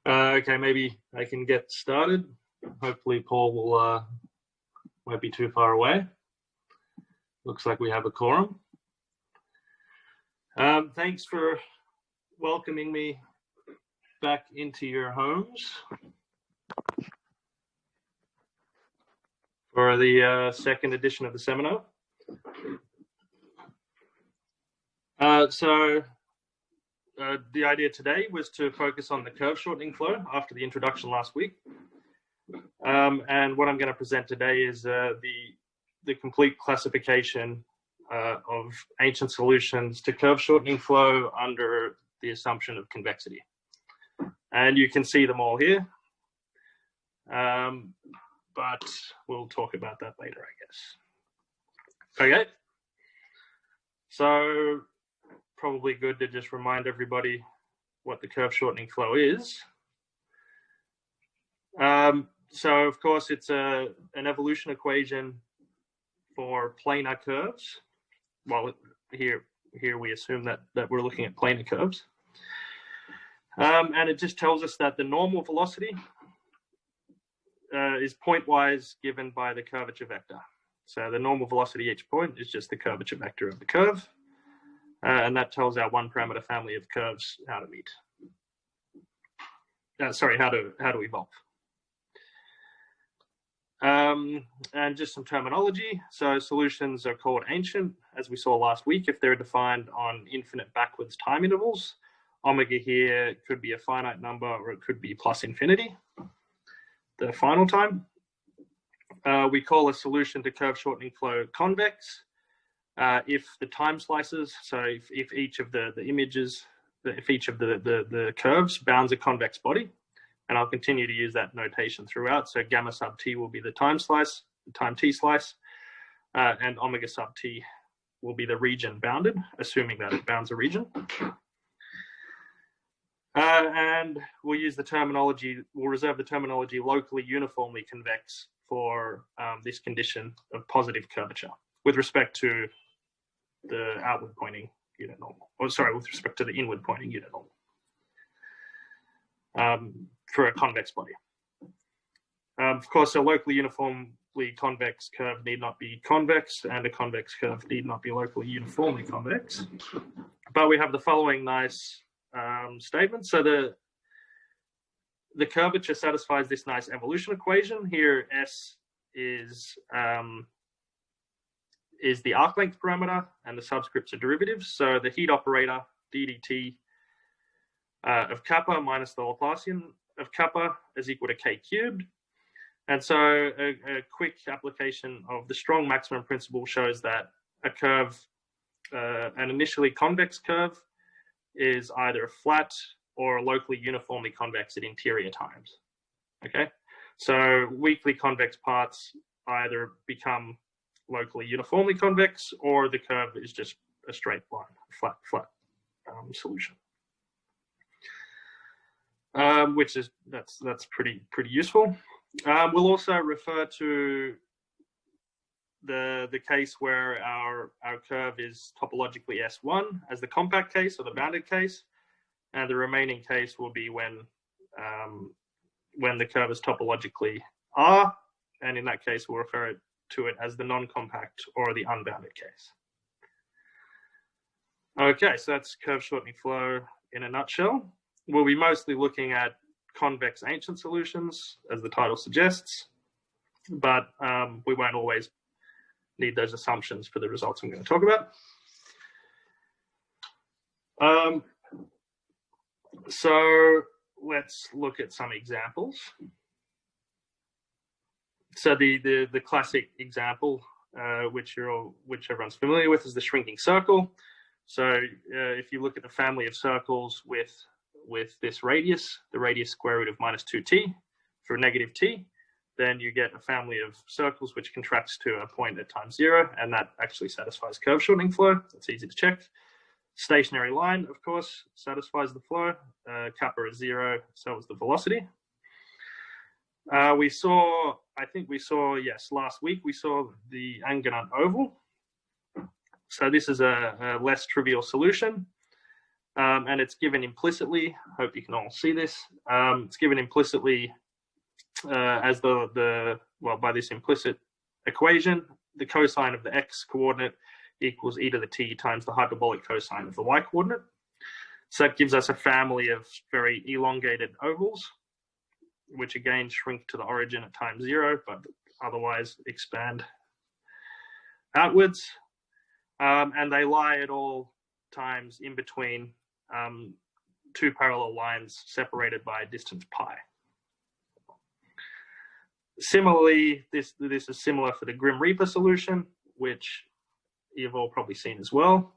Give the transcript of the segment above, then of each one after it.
Okay, maybe I can get started. Hopefully Paul will won't be too far away. Looks like we have a quorum. Thanks for welcoming me back into your homes for the second edition of the seminar. The idea today was to focus on the curve shortening flow after the introduction last week. And what I'm going to present today is the complete classification of ancient solutions to curve shortening flow under the assumption of convexity. And you can see them all here, but we'll talk about that later, I guess. Okay, so probably good to just remind everybody what the curve shortening flow is. So of course it's an evolution equation for planar curves. Well, here we assume that we're looking at planar curves. And it just tells us that the normal velocity is pointwise given by the curvature vector. So the normal velocity at each point is just the curvature vector of the curve. And that tells our one parameter family of curves how to meet. How to evolve. And just some terminology. So solutions are called ancient, as we saw last week, if they're defined on infinite backwards time intervals. Omega here could be a finite number, or it could be plus infinity, the final time. We call a solution to curve shortening flow convex. If the time slices, so if each of the images, if each of the curves bounds a convex body, and I'll continue to use that notation throughout. So gamma sub t will be the time slice, the time t slice, and omega sub t will be the region bounded, assuming that it bounds a region. And we'll use the terminology, we'll reserve the terminology locally uniformly convex for this condition of positive curvature with respect to the outward pointing unit normal, with respect to the inward pointing unit normal for a convex body. Of course, a locally uniformly convex curve need not be convex, and a convex curve need not be locally uniformly convex. But we have the following nice statement. So the curvature satisfies this nice evolution equation. Here, S is the arc length parameter, and the subscripts are derivatives. So the heat operator, ddt of kappa minus the Laplacian of kappa is equal to k cubed. And so a quick application of the strong maximum principle shows that a curve, an initially convex curve, is either flat or locally uniformly convex at interior times. Okay, so weakly convex parts either become locally uniformly convex, or the curve is just a straight line, flat solution. Which is that's pretty useful. We'll also refer to the case where our curve is topologically S1 as the compact case or the bounded case, and the remaining case will be when the curve is topologically R, and in that case we'll refer to it as the non-compact or the unbounded case. Okay, so that's curve shortening flow in a nutshell. We'll be mostly looking at convex ancient solutions, as the title suggests, but we won't always need those assumptions for the results I'm going to talk about. So let's look at some examples. So the classic example, which everyone's familiar with, is the shrinking circle. So if you look at the family of circles with this radius, the radius square root of minus 2t for negative t, then you get a family of circles which contracts to a point at time 0, and that actually satisfies curve shortening flow. That's easy to check. Stationary line, of course, satisfies the flow. Kappa is 0, so is the velocity. Last week we saw the Anganant oval. So this is a less trivial solution. And it's given implicitly. Hope you can all see this. It's given implicitly as by this implicit equation, the cosine of the x coordinate equals e to the t times the hyperbolic cosine of the y coordinate. So that gives us a family of very elongated ovals, which again shrink to the origin at time 0, but otherwise expand outwards. And they lie at all times in between two parallel lines separated by a distance pi. Similarly, this is similar for the Grim Reaper solution, which you've all probably seen as well.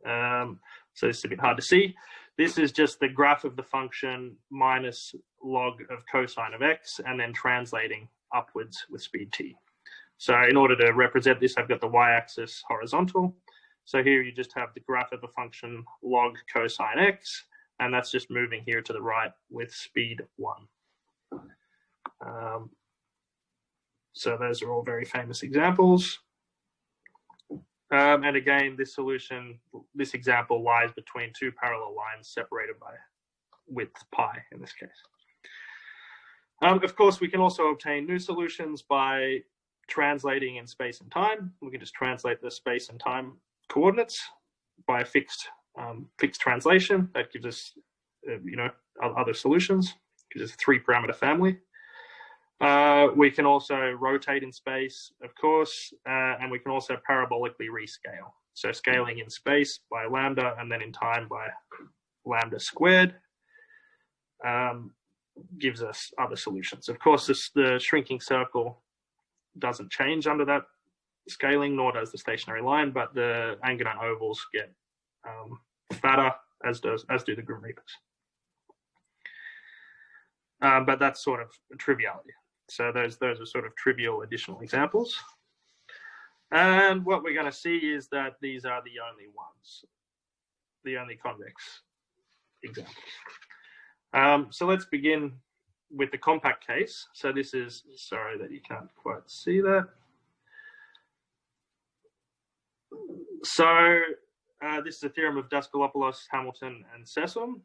So it's a bit hard to see. This is just the graph of the function minus log of cosine of x, and then translating upwards with speed t. So in order to represent this, I've got the y-axis horizontal. So here you just have the graph of the function log cosine x, and that's just moving here to the right with speed 1. So those are all very famous examples. And again, this this example lies between two parallel lines separated by width pi in this case. Of course, we can also obtain new solutions by translating in space and time. We can just translate the space and time coordinates by a fixed translation. That gives us, other solutions. Gives us a 3-parameter family. We can also rotate in space, of course, and we can also parabolically rescale. So scaling in space by lambda and then in time by lambda squared gives us other solutions. Of course, the shrinking circle doesn't change under that scaling, nor does the stationary line, but the Angular ovals get fatter, as do the Grim Reapers. But that's sort of a triviality. So those are sort of trivial additional examples. And what we're going to see is that these are the only ones, the only convex examples. So let's begin with the compact case. So this is, sorry that you can't quite see that. So this is a theorem of Daskalopoulos, Hamilton, and Sessom.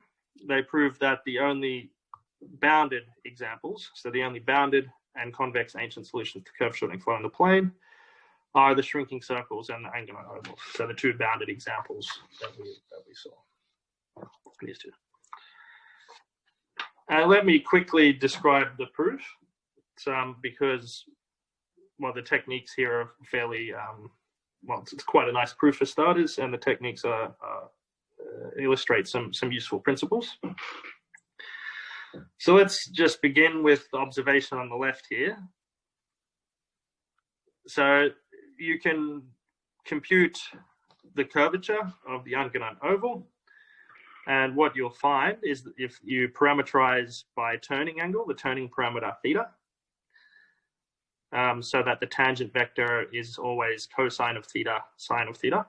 They proved that the only bounded examples, so the only bounded and convex ancient solutions to curve shortening flow in the plane, are the shrinking circles and the angular ovals. So the two bounded examples that we saw. These two. Let me quickly describe the proof, because the techniques here are fairly it's quite a nice proof for starters, and the techniques illustrate some useful principles. So let's just begin with the observation on the left here. So you can compute the curvature of the ungunant oval, and what you'll find is that if you parameterize by turning angle, the turning parameter theta, so that the tangent vector is always cosine of theta, sine of theta,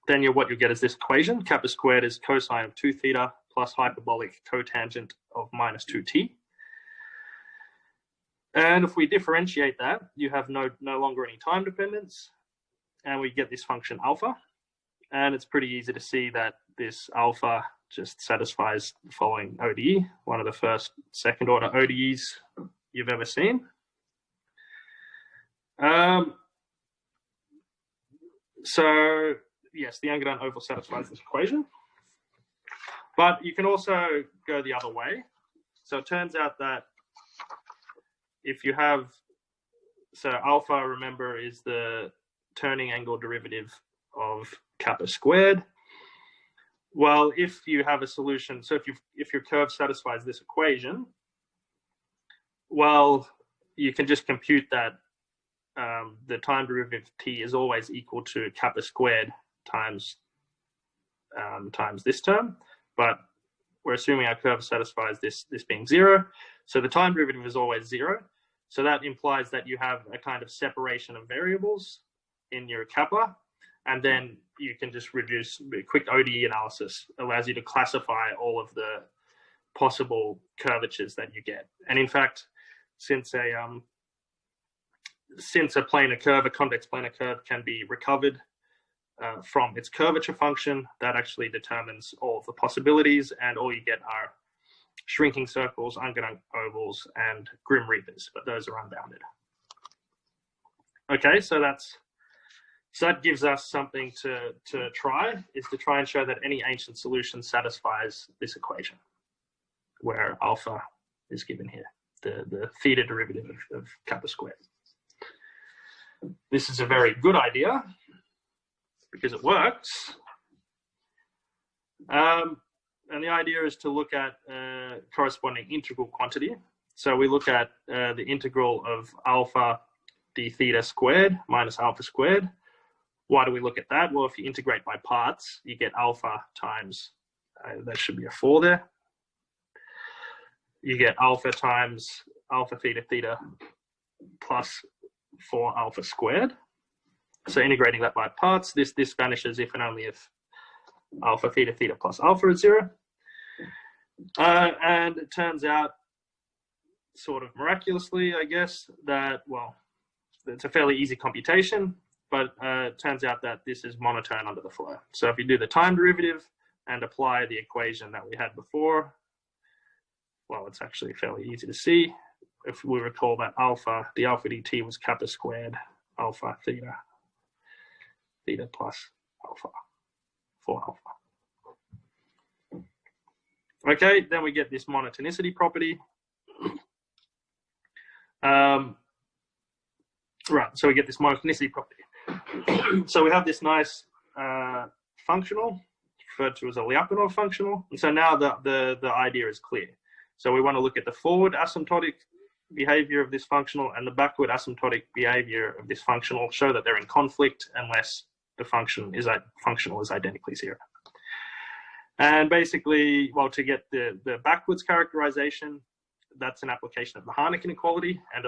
then what you'll get is this equation. Kappa squared is cosine of 2 theta plus hyperbolic cotangent of minus 2t. And if we differentiate that, you have no longer any time dependence, and we get this function alpha. And it's pretty easy to see that this alpha just satisfies the following ODE, one of the first second order ODEs you've ever seen. So yes, the Angular oval satisfies this equation. But you can also go the other way. So it turns out that if you have, so alpha, remember, is the turning angle derivative of kappa squared. Well, if you have a solution, so if your curve satisfies this equation, well, you can just compute that the time derivative t is always equal to kappa squared times this term. But we're assuming our curve satisfies this being 0. So the time derivative is always 0. So that implies that you have a kind of separation of variables in your kappa. And then you can just reduce a quick ODE analysis, allows you to classify all of the possible curvatures that you get. And in fact, since a planar curve, a convex planar curve, can be recovered from its curvature function. That actually determines all of the possibilities, and all you get are shrinking circles, ungunk ovals, and grim reapers, but those are unbounded. Okay, so that gives us something to try, is to try and show that any ancient solution satisfies this equation, where alpha is given here, the theta derivative of kappa squared. This is a very good idea because it works. And the idea is to look at corresponding integral quantity. So we look at the integral of alpha d theta squared minus alpha squared. Why do we look at that? Well, if you integrate by parts, you get alpha times, there should be a 4 there. You get alpha times alpha theta theta plus 4 alpha squared. So integrating that by parts, this vanishes if and only if alpha theta theta plus alpha is 0. And it turns out, sort of miraculously, I guess, that, well, it's a fairly easy computation, but it turns out that this is monotone under the flow. So if you do the time derivative and apply the equation that we had before, well, it's actually fairly easy to see. If we recall that alpha, the alpha dt was kappa squared alpha theta plus alpha, 4 alpha. Okay, then we get this monotonicity property. Right, so we get this monotonicity property. So we have this nice functional, referred to as a Lyapunov functional. And so now the idea is clear. So we want to look at the forward asymptotic behavior of this functional and the backward asymptotic behavior of this functional, show that they're in conflict unless the functional is identically 0. And basically, well, to get the backwards characterization, that's an application of the Harnack inequality and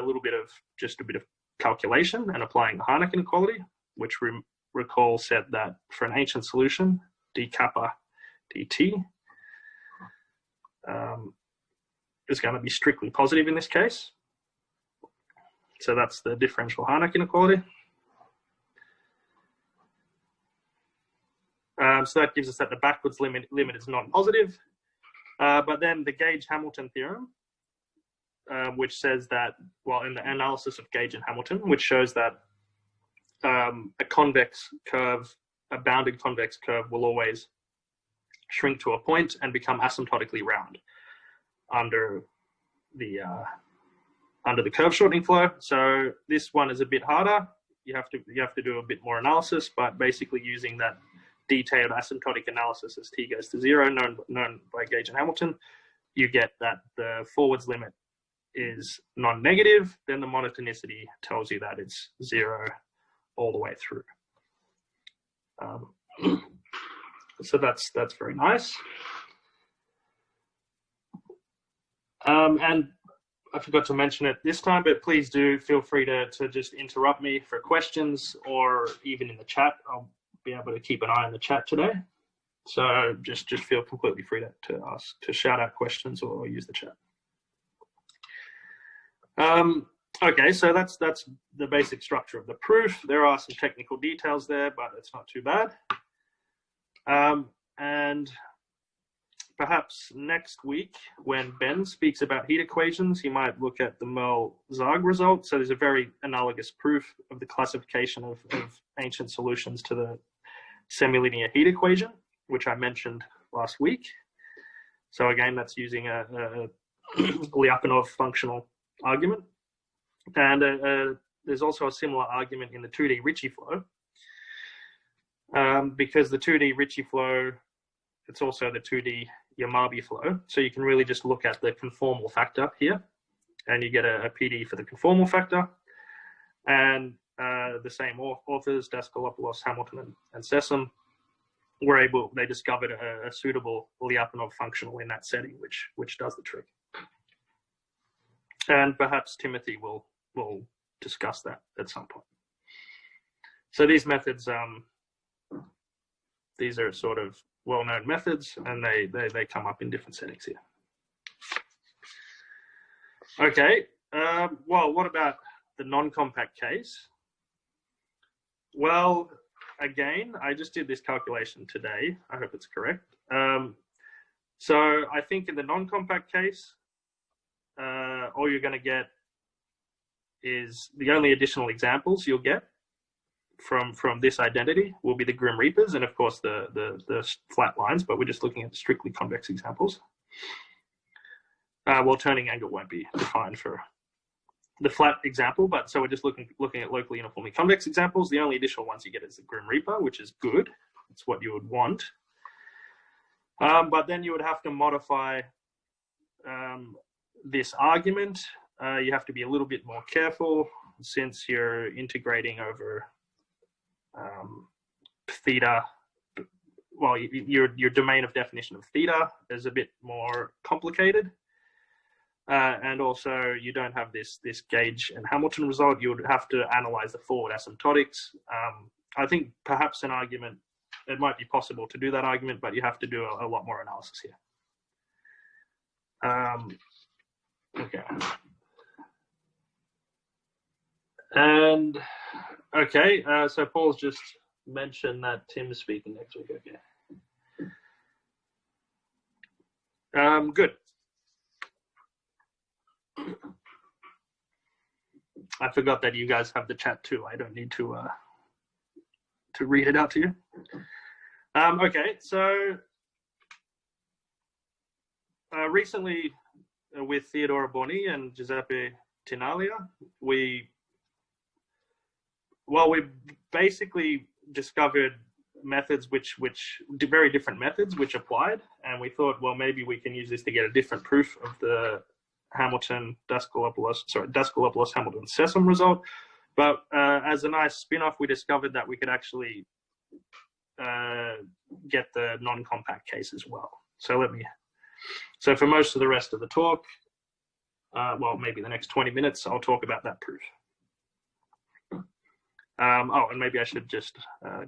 just a bit of calculation and applying the Harnack inequality, which we recall said that for an ancient solution, d kappa dt is going to be strictly positive in this case. So that's the differential Harnack inequality. So that gives us that the backwards limit is non-positive. But then the Gage-Hamilton theorem, which says that, well, in the analysis of Gage and Hamilton, which shows that a convex curve, a bounded convex curve, will always shrink to a point and become asymptotically round under the curve shortening flow. So this one is a bit harder. You have to do a bit more analysis, but basically using that detailed asymptotic analysis as t goes to 0, known by Gage and Hamilton, you get that the forwards limit is non-negative. Then the monotonicity tells you that it's 0 all the way through. So that's very nice. And I forgot to mention it this time, but please do feel free to just interrupt me for questions, or even in the chat. I'll be able to keep an eye on the chat today. So just feel completely free to ask, to shout out questions or use the chat. Okay, so that's the basic structure of the proof. There are some technical details there, but it's not too bad. And perhaps next week, when Ben speaks about heat equations, he might look at the Merle-Zarg result. So there's a very analogous proof of the classification of ancient solutions to the semilinear heat equation, which I mentioned last week. So again, that's using a Lyapunov functional argument. And there's also a similar argument in the 2D Ricci flow, because the 2D Ricci flow, it's also the 2D Yamabe flow. So you can really just look at the conformal factor here, and you get a PD for the conformal factor. And the same authors, Daskalopoulos, Hamilton, and Sessom, they discovered a suitable Lyapunov functional in that setting, which does the trick. And perhaps Timothy will discuss that at some point. So these methods, these are sort of well-known methods, and they come up in different settings here. Okay, well, what about the non-compact case? Well, again, I just did this calculation today. I hope it's correct. So I think in the non-compact case, all you're going to get is the only additional examples you'll get from this identity will be the Grim Reapers and of course the flat lines, but we're just looking at strictly convex examples. Well, turning angle won't be defined for the flat example, but so we're just looking at locally uniformly convex examples. The only additional ones you get is the Grim Reaper, which is good. It's what you would want. But then you would have to modify this argument. You have to be a little bit more careful since you're integrating over theta. Well, your domain of definition of theta is a bit more complicated. And also you don't have this Gauge and Hamilton result. You would have to analyze the forward asymptotics. I think perhaps an argument, it might be possible to do that argument, but you have to do a lot more analysis here. Okay. And okay, so Paul's just mentioned that Tim's speaking next week. Okay. Good. I forgot that you guys have the chat too. I don't need to read it out to you. Okay, so recently with Theodora Borni and Giuseppe Tinaglia, we basically discovered methods which very different methods which applied, and we thought, well, maybe we can use this to get a different proof of the Hamilton Daskalopoulos Hamilton Sessom result. But as a nice spin-off, we discovered that we could actually get the non-compact case as well. So for most of the rest of the talk, well, maybe the next 20 minutes, I'll talk about that proof. And maybe I should just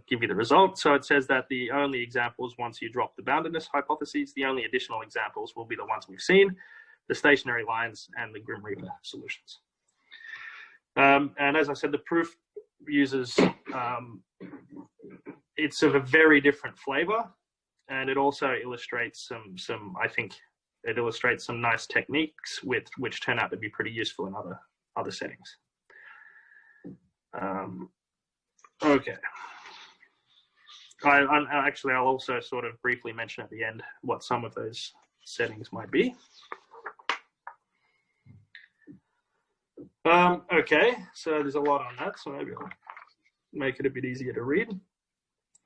give you the result. So it says that the only examples, once you drop the boundedness hypotheses, the only additional examples will be the ones we've seen, the stationary lines and the Grim Reaper solutions. And as I said, the proof uses, it's of a very different flavor, and it also illustrates some I think it illustrates some nice techniques which turn out to be pretty useful in other settings. Okay. I'll also sort of briefly mention at the end what some of those settings might be. Okay, so there's a lot on that, so maybe I'll make it a bit easier to read.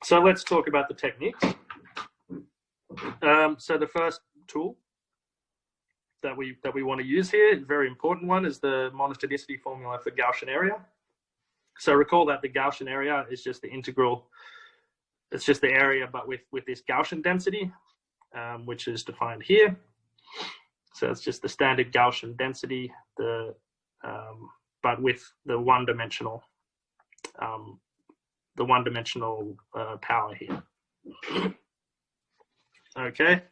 So let's talk about the techniques. So the first tool that we want to use here, a very important one, is the monotonicity formula for Gaussian area. So recall that the Gaussian area is just the integral, it's just the area, but with this Gaussian density, which is defined here. So it's just the standard Gaussian density, but with the one-dimensional power here. Okay,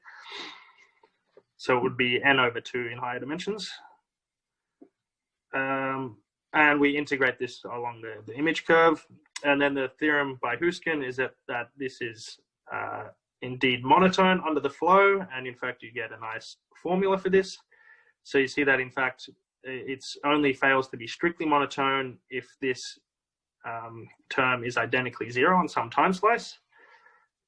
so it would be n over 2 in higher dimensions. And we integrate this along the image curve. And then the theorem by Huisken is that this is indeed monotone under the flow. And in fact, you get a nice formula for this. So you see that in fact, it's only fails to be strictly monotone if this term is identically 0 on some time slice.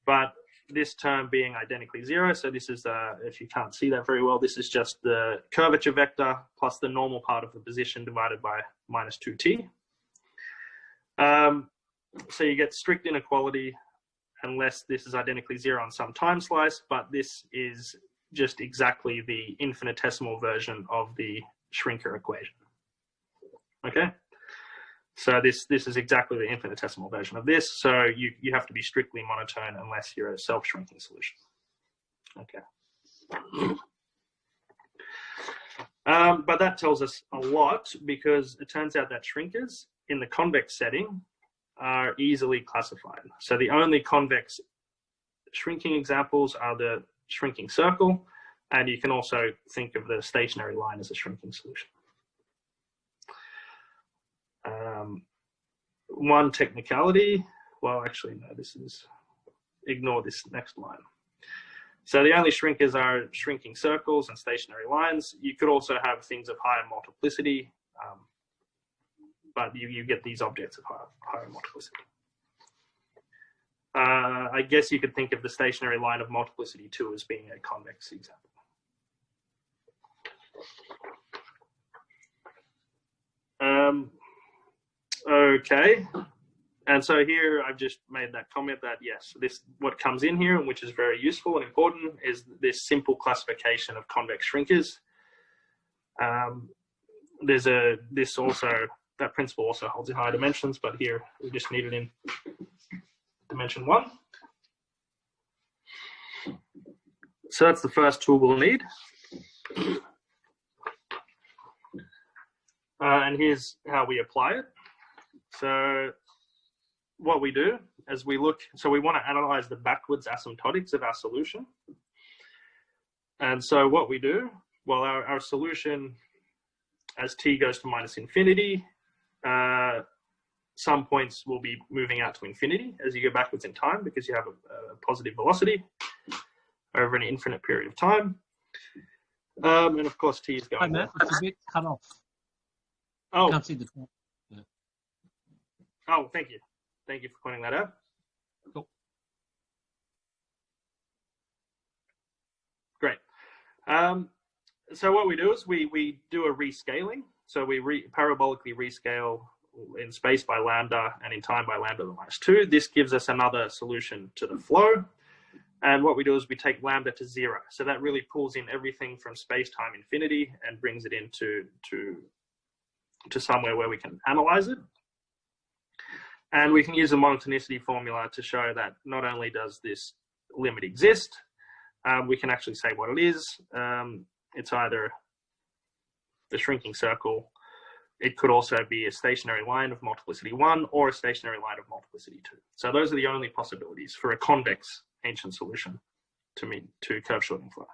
But this term being identically 0, so this is, if you can't see that very well, this is just the curvature vector plus the normal part of the position divided by minus 2t. So you get strict inequality unless this is identically 0 on some time slice, but this is just exactly the infinitesimal version of the Schrinker equation. Okay, so this is exactly the infinitesimal version of this. So you have to be strictly monotone unless you're a self-shrinking solution. Okay. But that tells us a lot, because it turns out that shrinkers in the convex setting are easily classified. So the only convex shrinking examples are the shrinking circle, and you can also think of the stationary line as a shrinking solution. One technicality, well, actually, no, ignore this next line. So the only shrinkers are shrinking circles and stationary lines. You could also have things of higher multiplicity, but you get these objects of higher multiplicity. I guess you could think of the stationary line of multiplicity 2 as being a convex example. Okay, and so here I've just made that comment that yes, what comes in here, and which is very useful and important, is this simple classification of convex shrinkers. That principle also holds in higher dimensions, but here we just need it in dimension 1. So that's the first tool we'll need. And here's how we apply it. So what we do as we look, so we want to analyze the backwards asymptotics of our solution. And so what we do, well, our solution, as t goes to minus infinity, some points will be moving out to infinity as you go backwards in time because you have a positive velocity over an infinite period of time. And of course, t is going. Hi, Matt, it's a bit cut off. Oh. You can't see the top. Yeah. Oh, thank you. Thank you for pointing that out. Cool. Great. So what we do is we do a rescaling. So we parabolically rescale in space by lambda and in time by lambda to the minus 2. This gives us another solution to the flow. And what we do is we take lambda to 0. So that really pulls in everything from space-time infinity and brings it into somewhere where we can analyze it. And we can use the monotonicity formula to show that not only does this limit exist, we can actually say what it is. It's either the shrinking circle. It could also be a stationary line of multiplicity 1 or a stationary line of multiplicity 2. So those are the only possibilities for a convex ancient solution to curve shortening flow.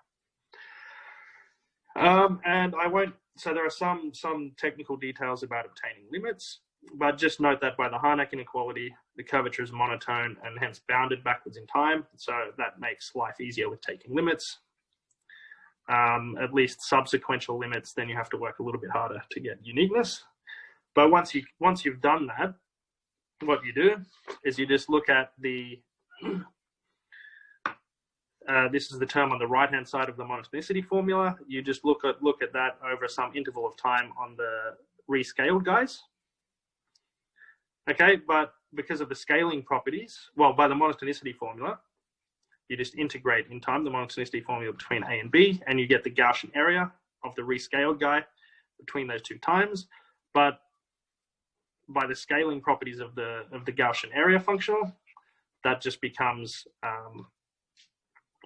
And I won't, so there are some technical details about obtaining limits, but just note that by the Harnack inequality, the curvature is monotone and hence bounded backwards in time. So that makes life easier with taking limits. At least subsequential limits, then you have to work a little bit harder to get uniqueness. But once you've done that, what you do is you just look at the this is the term on the right-hand side of the monotonicity formula. You just look at that over some interval of time on the rescaled guys. Okay, but because of the scaling properties, well, by the monotonicity formula, you just integrate in time the monotonicity formula between A and B, and you get the Gaussian area of the rescaled guy between those two times. But by the scaling properties of the Gaussian area functional, that just becomes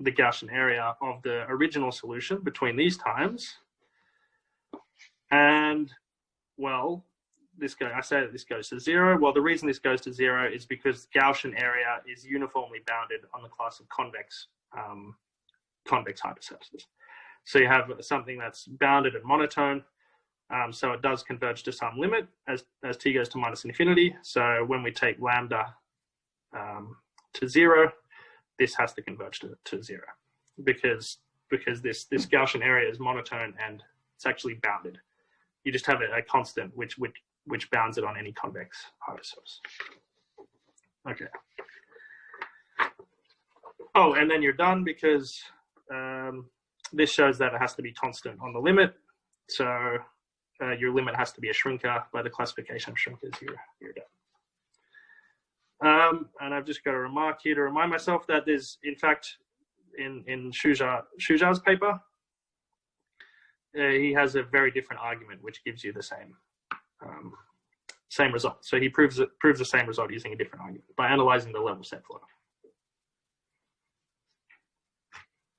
the Gaussian area of the original solution between these times. And well, I say that this goes to 0. Well, the reason this goes to 0 is because Gaussian area is uniformly bounded on the class of convex hypersurfaces. So you have something that's bounded and monotone. So it does converge to some limit as t goes to minus infinity. So when we take lambda to 0, this has to converge to 0 because this Gaussian area is monotone and it's actually bounded. You just have a constant which bounds it on any convex hypersurface. Okay. Oh, and then you're done because this shows that it has to be constant on the limit. So your limit has to be a shrinker. By the classification of shrinkers, you're done. And I've just got a remark here to remind myself that there's, in fact, in Shuja's paper, he has a very different argument which gives you the same result. So he proves the same result using a different argument by analyzing the level set flow.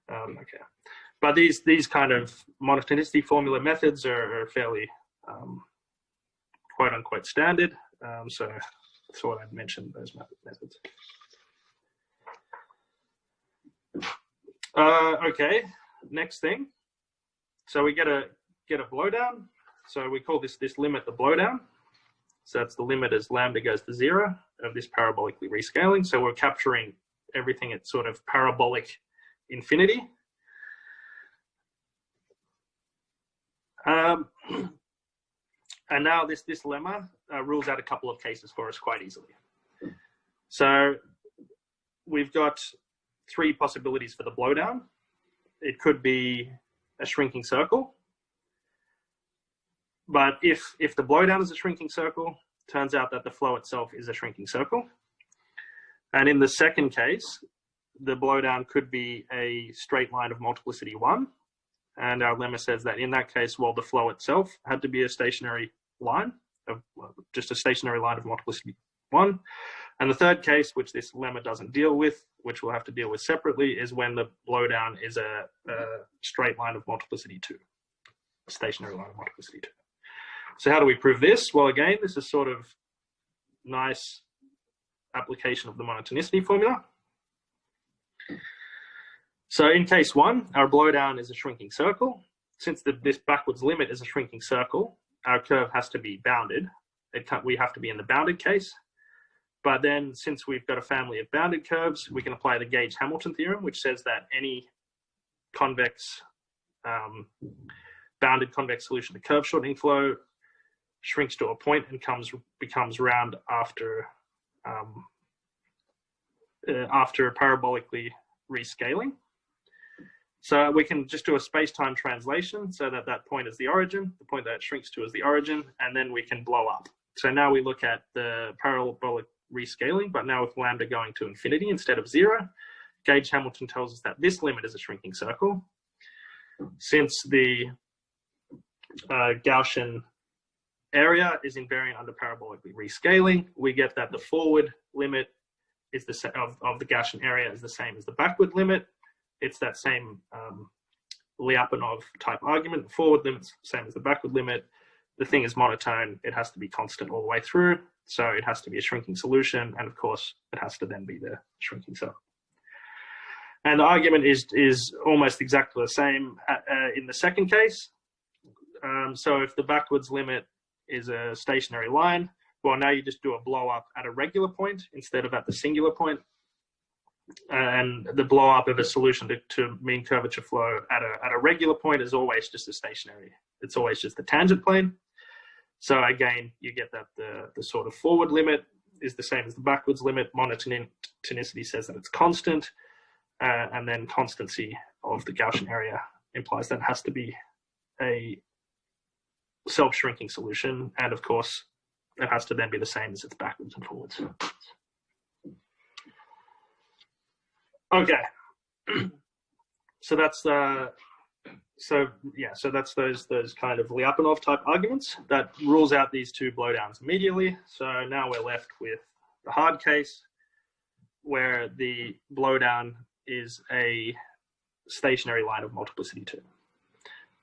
Okay, but these kind of monotonicity formula methods are fairly quote unquote standard. So I thought I'd mention those methods. Okay, next thing. So we get a blowdown. So we call this limit the blowdown. So that's the limit as lambda goes to 0. of this parabolically rescaling. So we're capturing everything at sort of parabolic infinity. And now this lemma rules out a couple of cases for us quite easily. So we've got three possibilities for the blowdown. It could be a shrinking circle. But if the blowdown is a shrinking circle, turns out that the flow itself is a shrinking circle. And in the second case, the blowdown could be a straight line of multiplicity 1. And our lemma says that in that case, well, the flow itself had to be a stationary line, just a stationary line of multiplicity 1. And the third case, which this lemma doesn't deal with, which we'll have to deal with separately, is when the blowdown is a straight line of multiplicity 2, a stationary line of multiplicity 2. So how do we prove this? Well, again, this is sort of nice application of the monotonicity formula. So in case 1, our blowdown is a shrinking circle. Since this backwards limit is a shrinking circle, our curve has to be bounded. We have to be in the bounded case. But then since we've got a family of bounded curves, we can apply the Gauge-Hamilton theorem, which says that any convex, bounded convex solution to curve shortening flow shrinks to a point and becomes round after parabolically rescaling. So we can just do a space-time translation so that that point is the origin, the point that it shrinks to is the origin, and then we can blow up. So now we look at the parabolic rescaling, but now with lambda going to infinity instead of 0. Gauge-Hamilton tells us that this limit is a shrinking circle. Since the Gaussian area is invariant under parabolically rescaling, we get that the forward limit is of the Gaussian area is the same as the backward limit. It's that same Lyapunov type argument. The forward limit's the same as the backward limit. The thing is monotone. It has to be constant all the way through. So it has to be a shrinking solution. And of course, it has to then be the shrinking circle. And the argument is almost exactly the same in the second case. So if the backwards limit is a stationary line, well, now you just do a blow up at a regular point instead of at the singular point. And the blow up of a solution to mean curvature flow at a regular point is always just a stationary. It's always just the tangent plane. So again, you get that the sort of forward limit is the same as the backwards limit. Monotonicity says that it's constant. And then constancy of the Gaussian area implies that it has to be a self-shrinking solution. And of course, it has to then be the same as its backwards and forwards. Okay, so that's that's those kind of Lyapunov type arguments that rules out these two blowdowns immediately. So now we're left with the hard case where the blowdown is a stationary line of multiplicity 2.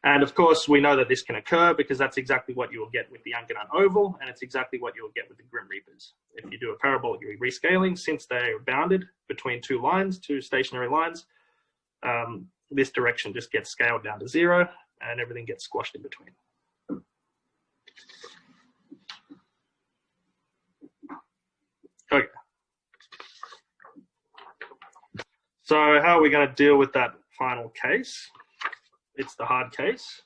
And of course, we know that this can occur because that's exactly what you will get with the Angadon oval, and it's exactly what you will get with the Grim Reapers. If you do a parabolic rescaling, since they are bounded between two lines, two stationary lines, this direction just gets scaled down to 0, and everything gets squashed in between. Okay. So how are we going to deal with that final case? It's the hard case.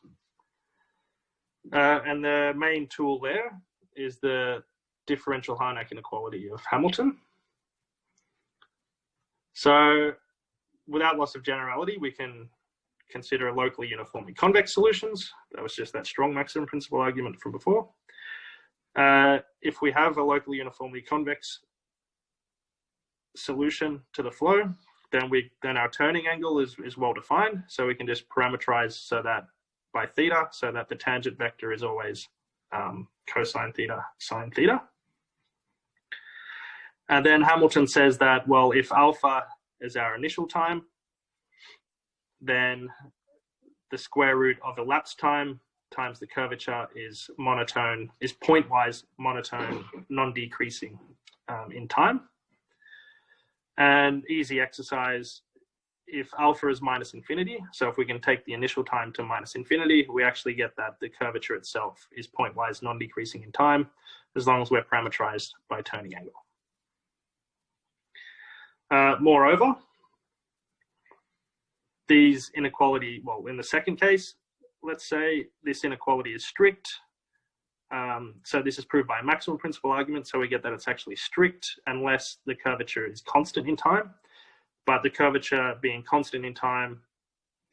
And the main tool there is the differential Harnack inequality of Hamilton. So without loss of generality, we can consider locally uniformly convex solutions. That was just that strong maximum principle argument from before. If we have a locally uniformly convex solution to the flow, then our turning angle is well defined. So we can just parameterize so that by theta, so that the tangent vector is always cosine theta, sine theta. And then Hamilton says that, well, if alpha is our initial time, then the square root of elapsed time times the curvature is monotone, is pointwise monotone, non-decreasing in time. And easy exercise, if alpha is minus infinity, so if we can take the initial time to minus infinity, we actually get that the curvature itself is pointwise non-decreasing in time, as long as we're parameterized by turning angle. Moreover, these inequality, well, in the second case, let's say this inequality is strict. So this is proved by a maximum principal argument. So we get that it's actually strict unless the curvature is constant in time. But the curvature being constant in time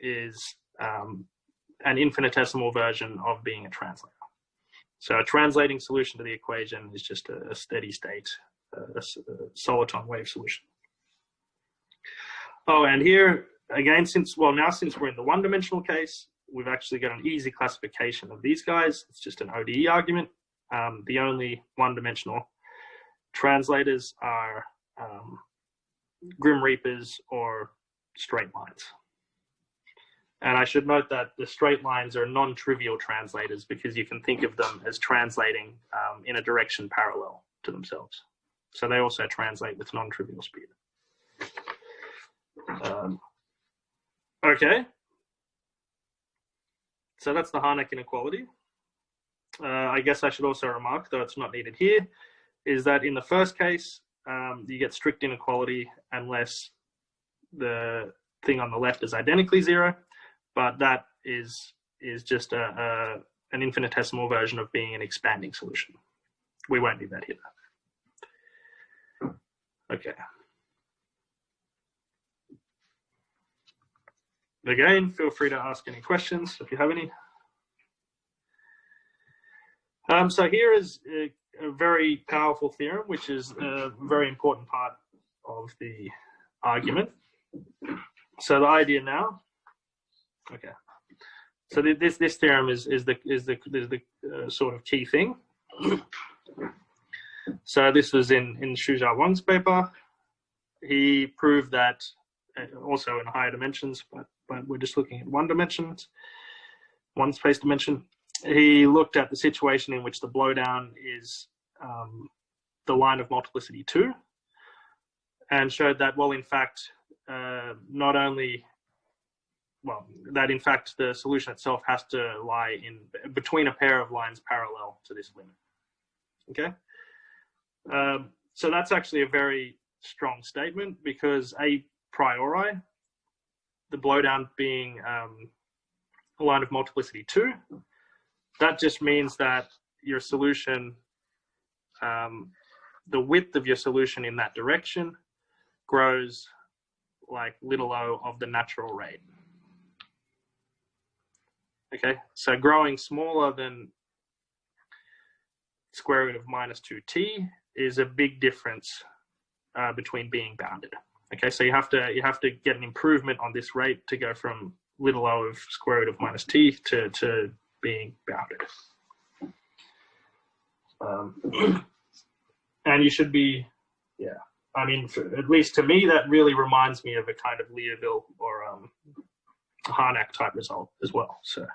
is an infinitesimal version of being a translator. So a translating solution to the equation is just a steady state, a soliton wave solution. Oh, and here again, since we're in the one-dimensional case, we've actually got an easy classification of these guys. It's just an ODE argument. The only one-dimensional translators are grim reapers or straight lines. And I should note that the straight lines are non-trivial translators because you can think of them as translating in a direction parallel to themselves. So they also translate with non-trivial speed. Okay. So that's the Harnack inequality. I guess I should also remark, though it's not needed here, is that in the first case, you get strict inequality unless the thing on the left is identically zero, but that is just an infinitesimal version of being an expanding solution. We won't do that here. Okay. Again, feel free to ask any questions if you have any. So here is a very powerful theorem, which is a very important part of the argument. So the idea now, okay. So this theorem is the sort of key thing. So this was in Shujia Wang's paper. He proved that also in higher dimensions, but we're just looking at one space dimension. He looked at the situation in which the blowdown is the line of multiplicity 2 and showed that, well, in fact, that in fact the solution itself has to lie in between a pair of lines parallel to this limit. Okay, so that's actually a very strong statement because a priori, the blowdown being a line of multiplicity 2, that just means that your solution, the width of your solution in that direction grows like little o of the natural rate. Okay, so growing smaller than square root of minus 2t is a big difference between being bounded. Okay, so you have to get an improvement on this rate to go from little o of square root of minus t to being bounded. And you should be, yeah. I mean, at least to me, that really reminds me of a kind of Liouville or Harnack type result as well. So,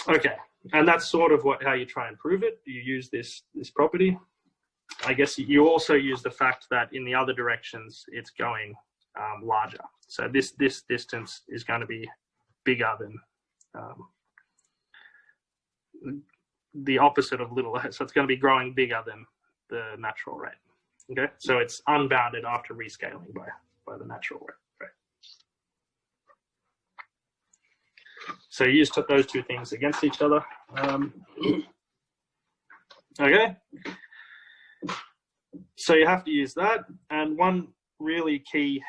okay, and that's sort of how you try and prove it. You use this property. I guess you also use the fact that in the other directions it's going larger. So this distance is going to be bigger than the opposite of little o. So it's going to be growing bigger than the natural rate. Okay, so it's unbounded after rescaling by the natural rate. So you use those two things against each other. Okay. So you have to use that. And one really key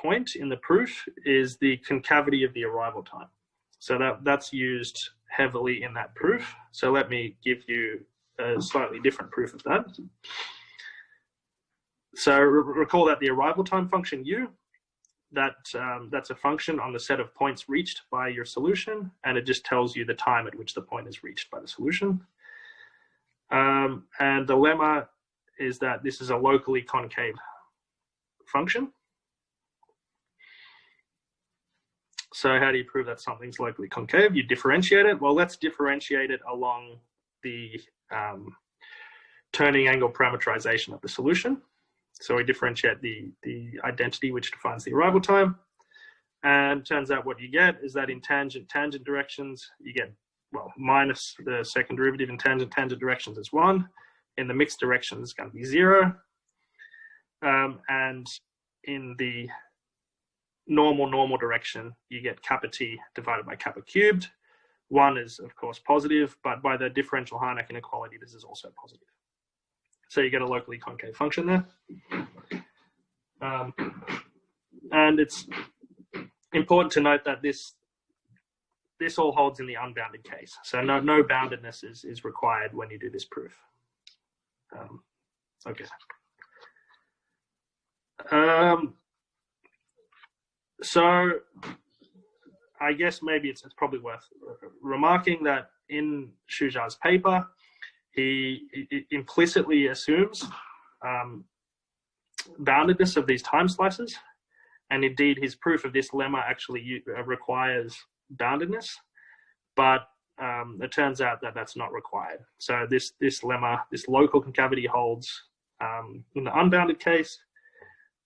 point in the proof is the concavity of the arrival time. So that's used heavily in that proof. So let me give you a slightly different proof of that. So recall that the arrival time function u, that's a function on the set of points reached by your solution, and it just tells you the time at which the point is reached by the solution. And the lemma is that this is a locally concave function. So how do you prove that something's locally concave? You differentiate it. Well, let's differentiate it along the turning angle parameterization of the solution. So we differentiate the identity which defines the arrival time. And turns out what you get is that in tangent directions, you get, well, minus the second derivative in tangent directions is 1. In the mixed directions, it's going to be 0. and in the normal direction, you get kappa t divided by kappa cubed. 1 is, of course, positive, but by the differential Harnack inequality, this is also positive. So you get a locally concave function there. And it's important to note that this all holds in the unbounded case. So no boundedness is required when you do this proof. Okay. So I guess maybe it's probably worth remarking that in Shuja's paper, he implicitly assumes boundedness of these time slices. And indeed, his proof of this lemma actually requires boundedness, but it turns out that that's not required. So this lemma, this local concavity holds in the unbounded case,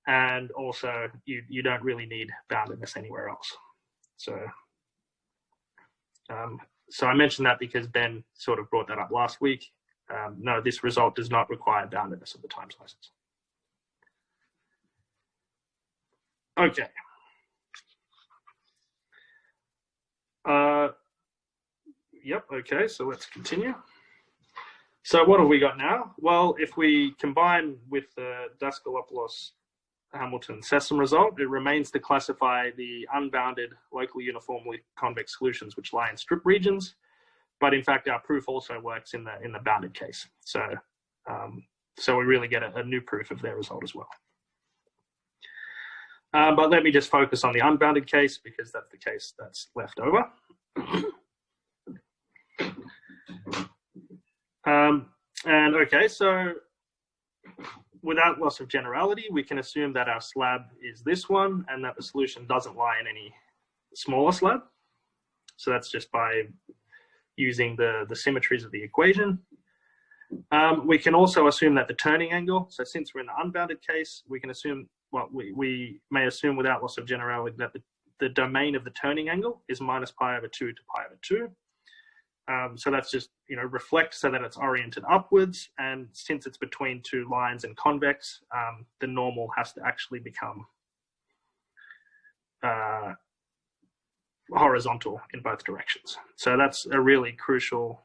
and also you don't really need boundedness anywhere else. So I mentioned that because Ben sort of brought that up last week. No, this result does not require boundedness of the time slices. Okay. Yep, okay, so let's continue. So what have we got now? Well, if we combine with the Daskalopoulos-Hamilton-Sessom result, it remains to classify the unbounded locally uniformly convex solutions which lie in strip regions. But in fact, our proof also works in the bounded case. So we really get a new proof of their result as well. But let me just focus on the unbounded case because that's the case that's left over. And okay, so without loss of generality, we can assume that our slab is this one and that the solution doesn't lie in any smaller slab. So that's just by using the symmetries of the equation. We can also assume that the turning angle, so since we're in the unbounded case, we can assume, well, we may assume without loss of generality that the domain of the turning angle is minus pi over 2 to pi over 2. So that's just, reflect so that it's oriented upwards. And since it's between two lines and convex, the normal has to actually become horizontal in both directions. So that's a really crucial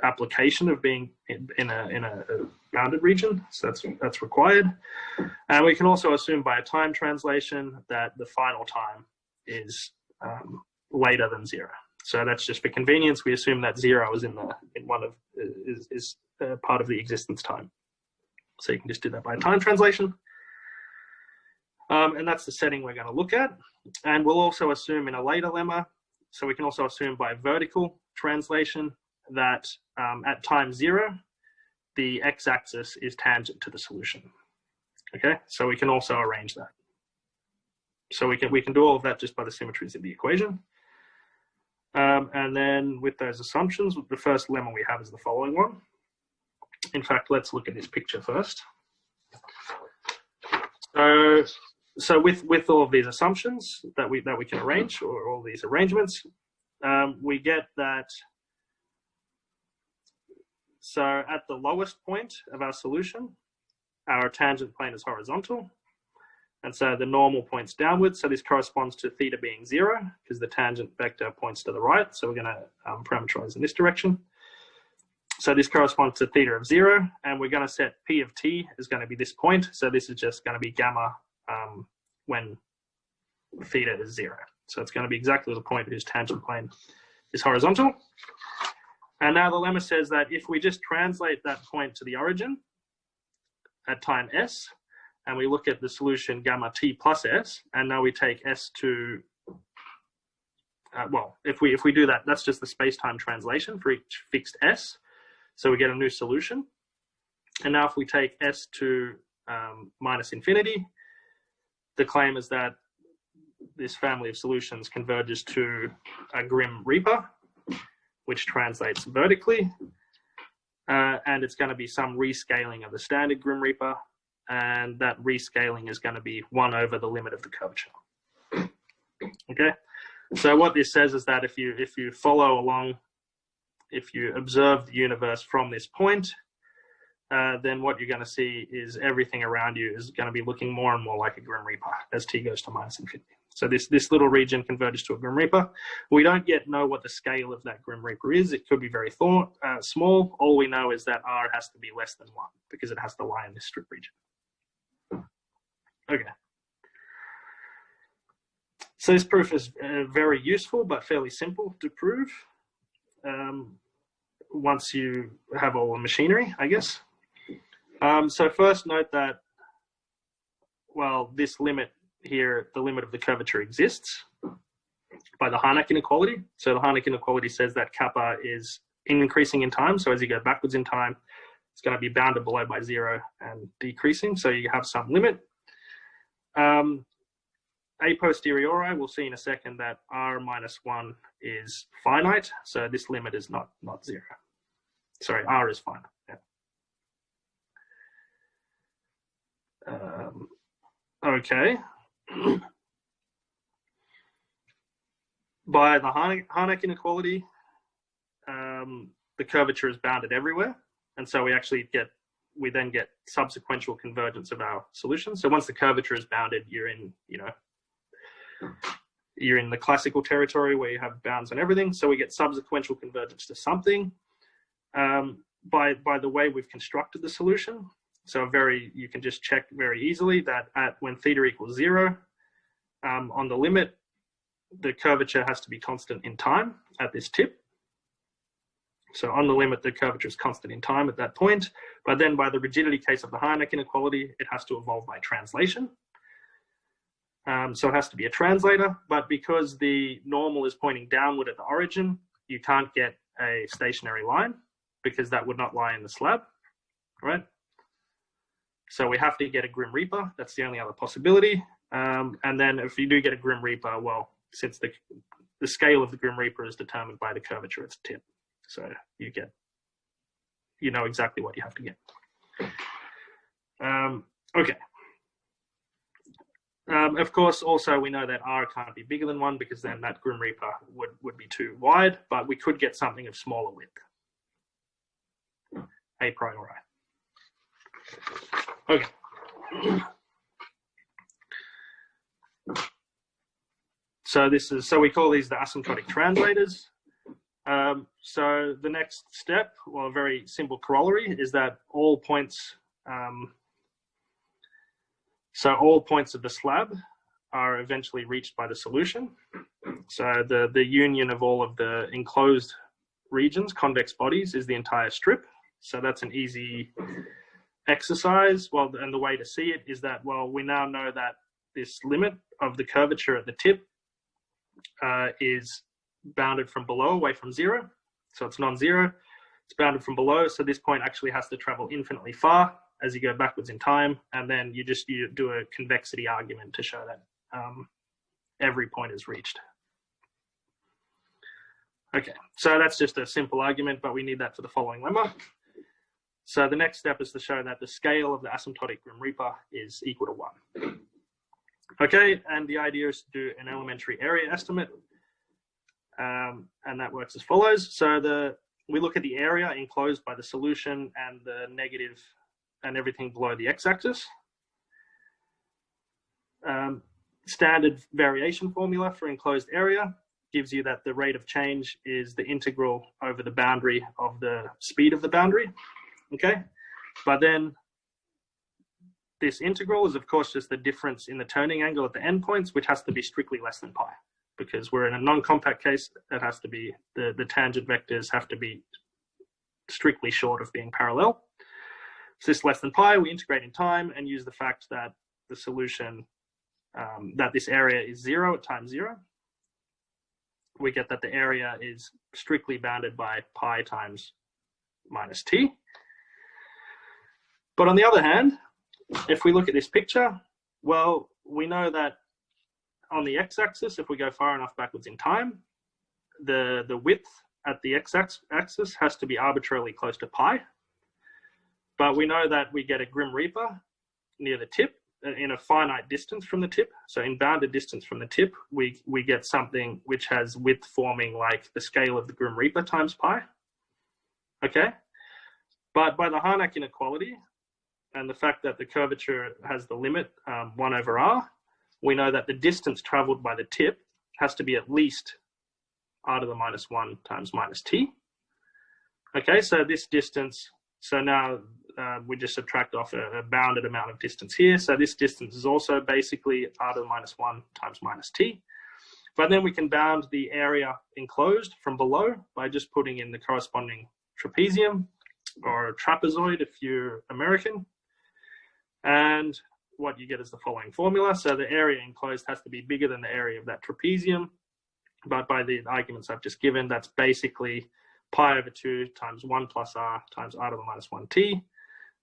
application of being in a bounded region. So that's required. And we can also assume by a time translation that the final time is later than 0. So that's just for convenience. We assume that 0 is is part of the existence time. So you can just do that by a time translation. And that's the setting we're going to look at. And we'll also assume in a later lemma, so we can also assume by vertical translation that at time 0, the x-axis is tangent to the solution. Okay, so we can also arrange that. So we can do all of that just by the symmetries of the equation. And then with those assumptions, the first lemma we have is the following one. In fact, let's look at this picture first. So with all of these assumptions that we can arrange, or all these arrangements, we get that. So at the lowest point of our solution, our tangent plane is horizontal. And so the normal points downwards. So this corresponds to theta being 0 because the tangent vector points to the right. So we're going to parameterize in this direction. So this corresponds to theta of 0. And we're going to set P of t is going to be this point. So this is just going to be gamma when theta is 0. So it's going to be exactly the point whose tangent plane is horizontal. And now the lemma says that if we just translate that point to the origin at time s, and we look at the solution gamma t plus s, and now we take s to, well, if we do that, that's just the space-time translation for each fixed s. So we get a new solution. And now if we take s to minus infinity, the claim is that this family of solutions converges to a Grimm Reaper, which translates vertically. And it's going to be some rescaling of the standard Grimm Reaper. And that rescaling is going to be 1 over the limit of the curvature. Okay, so what this says is that if you follow along, if you observe the universe from this point, then what you're going to see is everything around you is going to be looking more and more like a Grim Reaper as t goes to minus infinity. So this little region converges to a Grim Reaper. We don't yet know what the scale of that Grim Reaper is. It could be very small. All we know is that R has to be less than 1 because it has to lie in this strip region. Okay. So this proof is very useful but fairly simple to prove once you have all the machinery, I guess. So first note that, well, this limit here, the limit of the curvature exists by the Harnack inequality. So the Harnack inequality says that kappa is increasing in time. So as you go backwards in time, it's going to be bounded below by 0 and decreasing. So you have some limit. A posteriori, we'll see in a second that R minus 1 is finite. So this limit is not 0. Sorry, R is finite. Yeah. Okay. By the Harnack inequality, the curvature is bounded everywhere, and so we then get subsequential convergence of our solution. So once the curvature is bounded, you're in the classical territory where you have bounds on everything. So we get subsequential convergence to something by the way we've constructed the solution. So you can just check very easily that when theta equals 0, on the limit, the curvature has to be constant in time at this tip. So on the limit, the curvature is constant in time at that point. But then by the rigidity case of the Harnack inequality, it has to evolve by translation. So it has to be a translator. But because the normal is pointing downward at the origin, you can't get a stationary line because that would not lie in the slab, right? So we have to get a Grim Reaper. That's the only other possibility. And then if you do get a Grim Reaper, well, since the scale of the Grim Reaper is determined by the curvature at its tip. So you know exactly what you have to get. Okay. Of course, also we know that R can't be bigger than 1 because then that Grim Reaper would be too wide, but we could get something of smaller width. A priori. Okay. So we call these the asymptotic translators. So the next step, well, a very simple corollary, is that all points of the slab are eventually reached by the solution. So the union of all of the enclosed regions, convex bodies, is the entire strip. So that's an easy exercise. Well, and the way to see it is that, well, we now know that this limit of the curvature at the tip is bounded from below away from 0. So it's non-zero. It's bounded from below. So this point actually has to travel infinitely far as you go backwards in time. And then you do a convexity argument to show that every point is reached. Okay, so that's just a simple argument, but we need that for the following lemma. So the next step is to show that the scale of the asymptotic Grim Reaper is equal to 1. Okay, and the idea is to do an elementary area estimate. And that works as follows. So we look at the area enclosed by the solution and the negative and everything below the x-axis. Standard variation formula for enclosed area gives you that the rate of change is the integral over the boundary of the speed of the boundary. Okay, but then this integral is of course just the difference in the turning angle at the endpoints, which has to be strictly less than pi, because we're in a non-compact case. That has to be the tangent vectors have to be strictly short of being parallel. So this less than pi, we integrate in time and use the fact that the solution, that this area is 0 at time 0. We get that the area is strictly bounded by pi times minus t. But on the other hand, if we look at this picture, well, we know that on the x-axis, if we go far enough backwards in time, the width at the x-axis has to be arbitrarily close to pi. But we know that we get a Grim Reaper near the tip in a finite distance from the tip. So in bounded distance from the tip, we get something which has width forming like the scale of the Grim Reaper times pi. Okay. But by the Harnack inequality and the fact that the curvature has the limit 1 over r, we know that the distance traveled by the tip has to be at least r to the minus 1 times minus t. Okay, so this distance, so now we just subtract off a bounded amount of distance here. So this distance is also basically r to the minus 1 times minus t. But then we can bound the area enclosed from below by just putting in the corresponding trapezium or trapezoid if you're American. And what you get is the following formula. So the area enclosed has to be bigger than the area of that trapezium. But by the arguments I've just given, that's basically pi over 2 times 1 plus r times r to the minus 1t.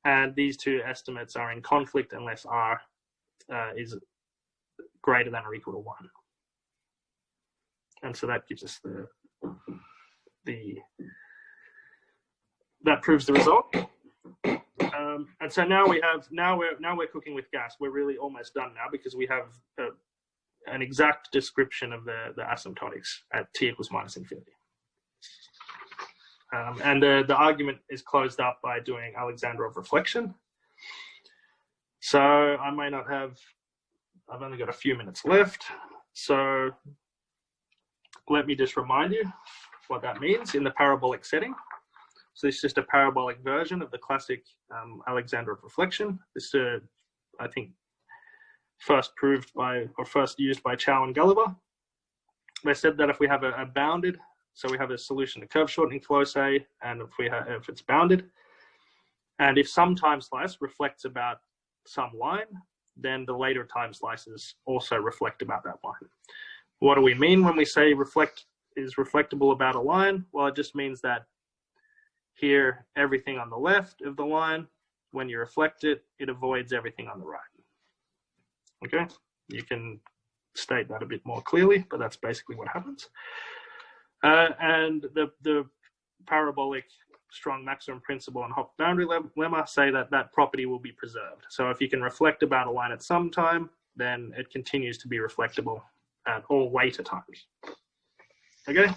And these two estimates are in conflict unless r is greater than or equal to 1. And so that gives us that proves the result. And so now we're cooking with gas. We're really almost done now because we have an exact description of the asymptotics at t equals minus infinity. And the argument is closed up by doing Alexandrov reflection. So I may not have, I've only got a few minutes left. So let me just remind you what that means in the parabolic setting. So this is just a parabolic version of the classic Alexandrov reflection. This is, I think, first used by Chow and Gulliver. They said that if we have a bounded, so we have a solution to curve shortening flow, say, and if it's bounded, and if some time slice reflects about some line, then the later time slices also reflect about that line. What do we mean when we say reflect is reflectable about a line? Well, it just means that here, everything on the left of the line, when you reflect it, it avoids everything on the right. Okay, you can state that a bit more clearly, but that's basically what happens. And the parabolic strong maximum principle and Hopf boundary lemma say that that property will be preserved. So if you can reflect about a line at some time, then it continues to be reflectable at all later times. Okay.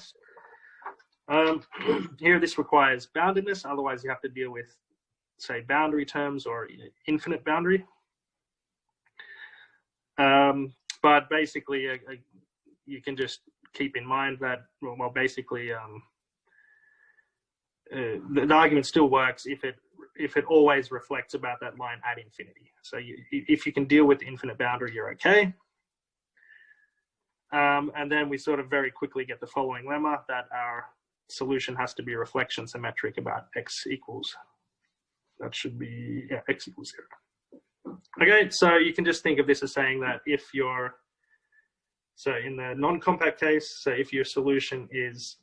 Here, this requires boundedness. Otherwise, you have to deal with, say, boundary terms or infinite boundary. But basically, you can just keep in mind that, well, basically, the argument still works if it always reflects about that line at infinity. So if you can deal with the infinite boundary, you're okay. And then we sort of very quickly get the following lemma that our solution has to be reflection symmetric about x equals. That should be, yeah, x equals 0. Okay, so you can just think of this as saying that if you're, so in the non-compact case, so if your solution is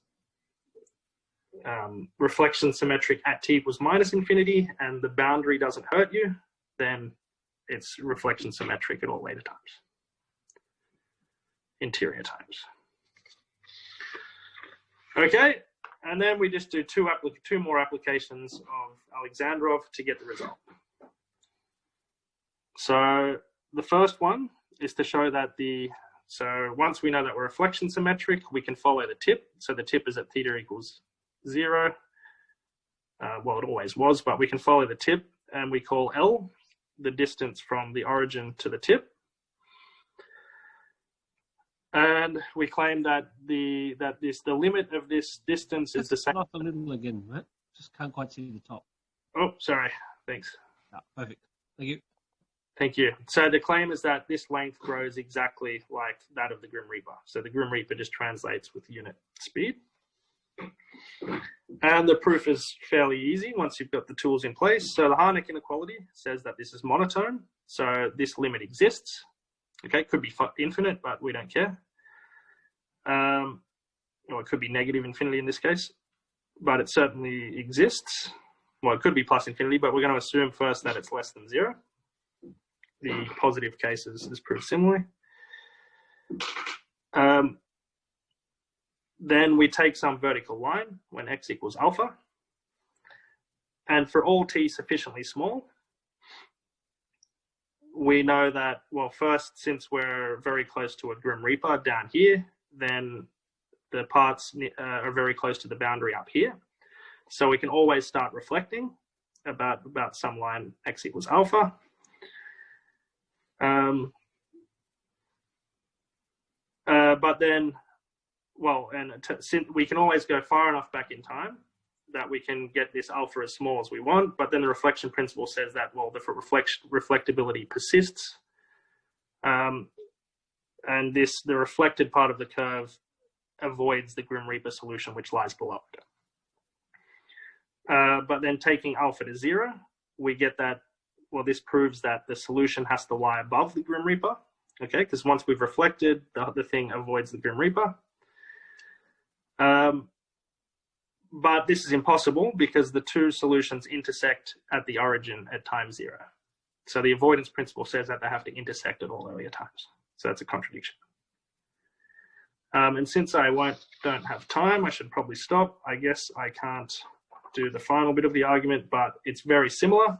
reflection symmetric at t equals minus infinity and the boundary doesn't hurt you, then it's reflection symmetric at all later times, interior times. Okay, and then we just do two more applications of Alexandrov to get the result. So the first one is to show that so once we know that we're reflection symmetric, we can follow the tip. So the tip is at theta equals 0. Well, it always was, but we can follow the tip, and we call L the distance from the origin to the tip. And we claim that the limit of this distance is the same. Off a little again, right? Just can't quite see the top. Oh, sorry. Thanks. Oh, perfect. Thank you. Thank you. So the claim is that this length grows exactly like that of the Grim Reaper. So the Grim Reaper just translates with unit speed. And the proof is fairly easy once you've got the tools in place. So the Harnack inequality says that this is monotone. So this limit exists. Okay, it could be infinite, but we don't care. Or it could be negative infinity in this case, but it certainly exists. Well, it could be plus infinity, but we're going to assume first that it's less than 0. The positive cases is proved similarly. Then we take some vertical line when x equals alpha. And for all t sufficiently small, we know that, well, first, since we're very close to a Grim Reaper down here, then the parts are very close to the boundary up here. So we can always start reflecting. about some line x equals alpha. But then, well, since we can always go far enough back in time that we can get this alpha as small as we want, but then the reflection principle says that, well, the reflectability persists. And the reflected part of the curve avoids the Grim Reaper solution, which lies below it. But then taking alpha to 0, we get that, well, this proves that the solution has to lie above the Grim Reaper, okay? Because once we've reflected, the thing avoids the Grim Reaper. But this is impossible because the two solutions intersect at the origin at time 0. So the avoidance principle says that they have to intersect at all earlier times. So that's a contradiction. And since I don't have time, I should probably stop. I guess I can't do the final bit of the argument, but it's very similar.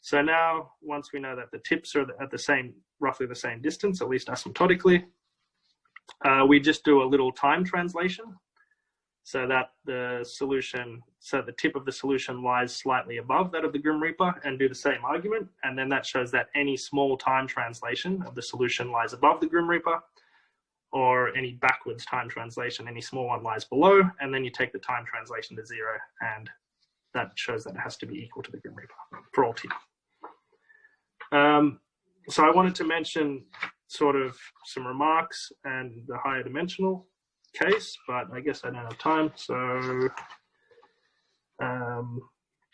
So now, once we know that the tips are at roughly the same distance, at least asymptotically, we just do a little time translation so that the tip of the solution lies slightly above that of the Grim Reaper, and do the same argument. And then that shows that any small time translation of the solution lies above the Grim Reaper, or any backwards time translation, any small one lies below, and then you take the time translation to 0, and that shows that it has to be equal to the Grim Reaper for all t. So I wanted to mention sort of some remarks and the higher dimensional case, but I guess I don't have time. So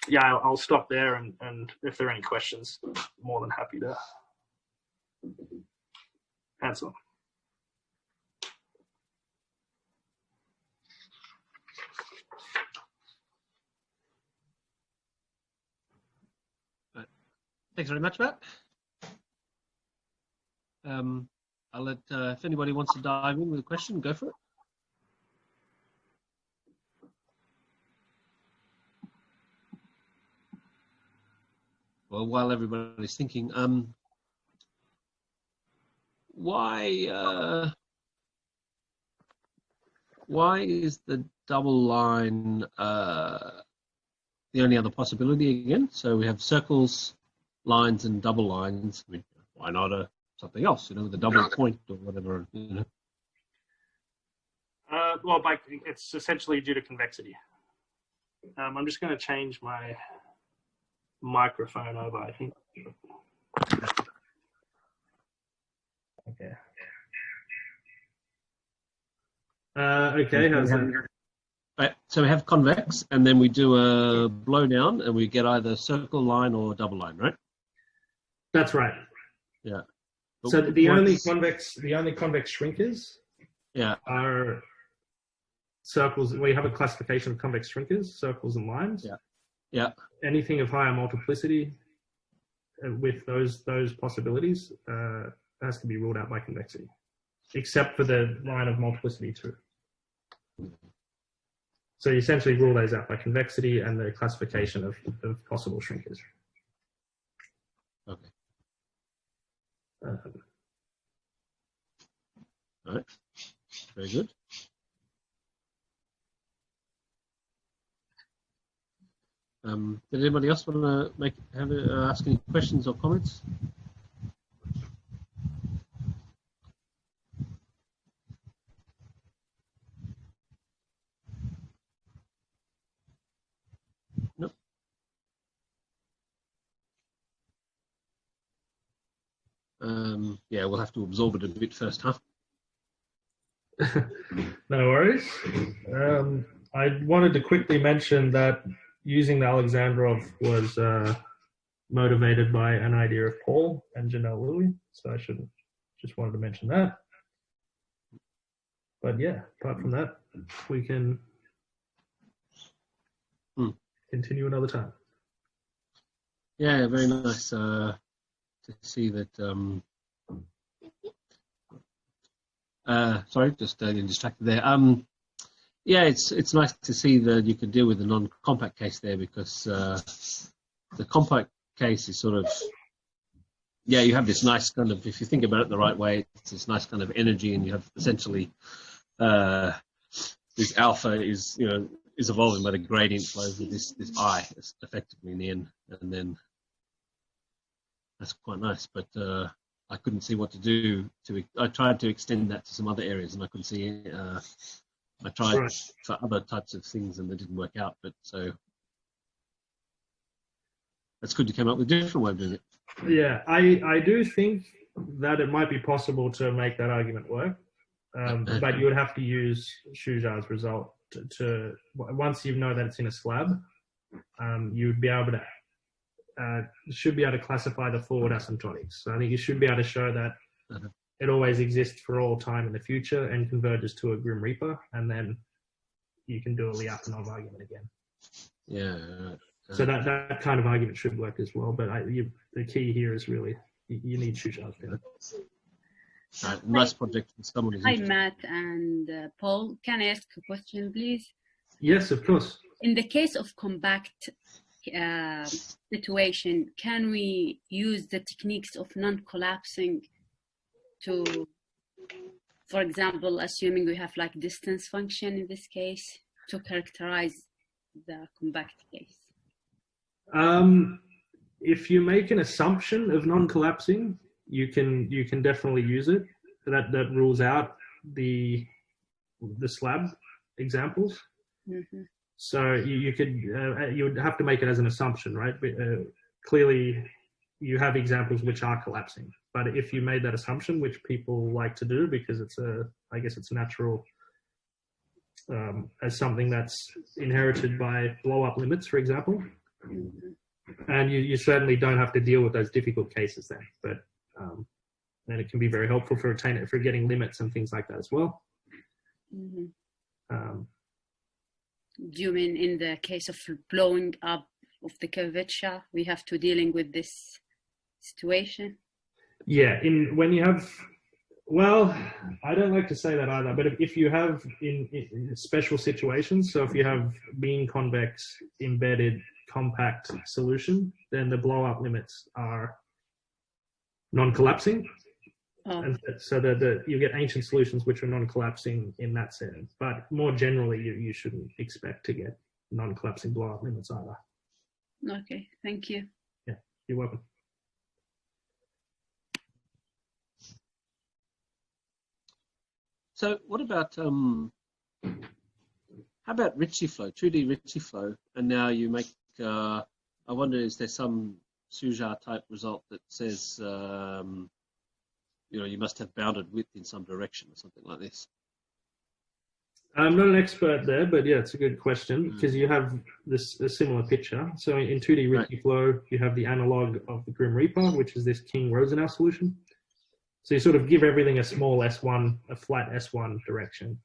yeah, I'll stop there, and if there are any questions, I'm more than happy to answer. Thanks very much, Matt. I'll let, if anybody wants to dive in with a question, go for it. Well, while everybody's thinking, why is the double line the only other possibility again? So we have circles, lines, and double lines. I mean, why not something else, with a double point or whatever, Well, it's essentially due to convexity. I'm just going to change my microphone over, I think. Okay. Okay, how's that? Right, so we have convex, and then we do a blowdown, and we get either circle, line, or double line, right? That's right. Yeah. So the only convex shrinkers, yeah, are circles. We have a classification of convex shrinkers, circles and lines. Yeah. Yeah. Anything of higher multiplicity with those possibilities has to be ruled out by convexity, except for the line of multiplicity 2. So you essentially rule those out by convexity and the classification of possible shrinkers. Okay. All right. Very good. Did anybody else want to ask any questions or comments? Nope. Yeah, we'll have to absorb it a bit first, huh? No worries. I wanted to quickly mention that using the Alexandrov was motivated by an idea of Paul and Janelle Louis, so I just wanted to mention that. But yeah, apart from that, we can continue another time. Yeah, very nice to see that. Sorry, just getting distracted there. Yeah, it's nice to see that you can deal with the non-compact case there, because the compact case is sort of, yeah, you have this nice kind of, if you think about it the right way, it's this nice kind of energy, and you have essentially this alpha is, is evolving, but a gradient flows with this I effectively in the end, and then that's quite nice. But I couldn't see what to do. I tried to extend that to some other areas, and I couldn't see. I tried for other types of things, and they didn't work out. But so that's good. You came up with a different way of doing it. Yeah, I do think that it might be possible to make that argument work, but you would have to use Shujar's result to once you know that it's in a slab, you'd be able to should be able to classify the forward asymptotics. So I think you should be able to show that it always exists for all time in the future and converges to a Grim Reaper, and then you can do a Lyapunov argument again. Yeah. So that kind of argument should work as well, but the key here is really you need Shujar's data. Nice project for someone who's interested. Hi, Matt and Paul. Can I ask a question, please? Yes, of course. In the case of compact situation, can we use the techniques of non-collapsing to, for example, assuming we have like distance function in this case, to characterize the compact case? If you make an assumption of non-collapsing, you can definitely use it. That rules out the slab examples. Mm-hmm. So you would have to make it as an assumption, right? But, clearly, you have examples which are collapsing. But if you made that assumption, which people like to do because I guess it's natural, as something that's inherited by blow-up limits, for example. Mm-hmm. And you certainly don't have to deal with those difficult cases then. But then it can be very helpful for getting limits and things like that as well. Mm-hmm. Do you mean in the case of blowing up of the curvature, we have to dealing with this situation? Yeah, when you have, well, I don't like to say that either, but if you have in special situations, so if you have mean convex embedded compact solution, then the blow up limits are non-collapsing. Oh. And so you get ancient solutions which are non-collapsing in that sense. But more generally, you shouldn't expect to get non-collapsing blow-up limits either. Okay, thank you. Yeah, you're welcome. So what about, how about Ritchie flow, 2D Ritchie flow, and now you make, I wonder, is there some Shujar type result that says, you must have bounded width in some direction or something like this? I'm not an expert there, but yeah, it's a good question because you have a similar picture. So in 2D Ritchie flow, you have the analog of the Grim Reaper, which is this King-Rosenau solution. So you sort of give everything a small S1, a flat S1 direction.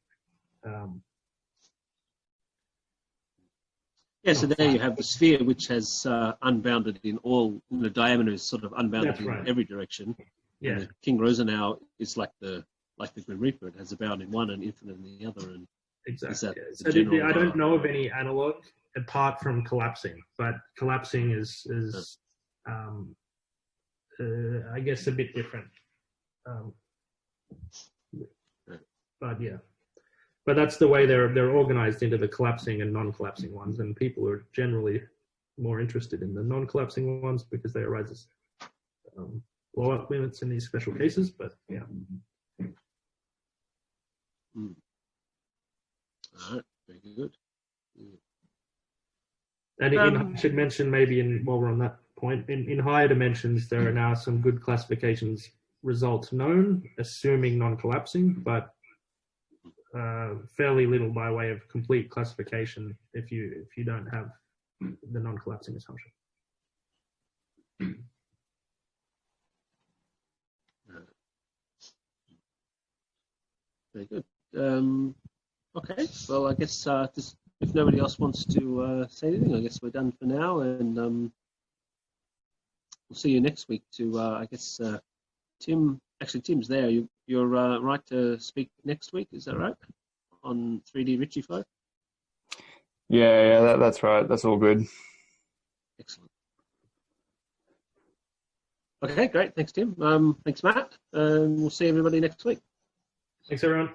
Yeah, so there you have the sphere, which has unbounded in all, the diameter is sort of unbounded in every direction. Yeah. And the King-Rosenau is like the Grim Reaper. It has a bound in one and infinite in the other. And exactly. So I don't know of any analog apart from collapsing, but collapsing is I guess a bit different. But yeah, but that's the way they're organized into the collapsing and non-collapsing ones, and people are generally more interested in the non-collapsing ones because they arise as blow-up limits in these special cases. But yeah. All right, very good. And I should mention maybe while we're on that point, in higher dimensions, there are now some good classifications results known, assuming non-collapsing, but fairly little by way of complete classification if you don't have the non-collapsing assumption. Very good. Okay, well, I guess if nobody else wants to say anything, I guess we're done for now, and we'll see you next week to, I guess, Tim's there. You're right to speak next week, is that right? On 3D Ritchie flow? Yeah, that's right. That's all good. Excellent. Okay, great. Thanks, Tim. Thanks, Matt. We'll see everybody next week. Thanks, everyone.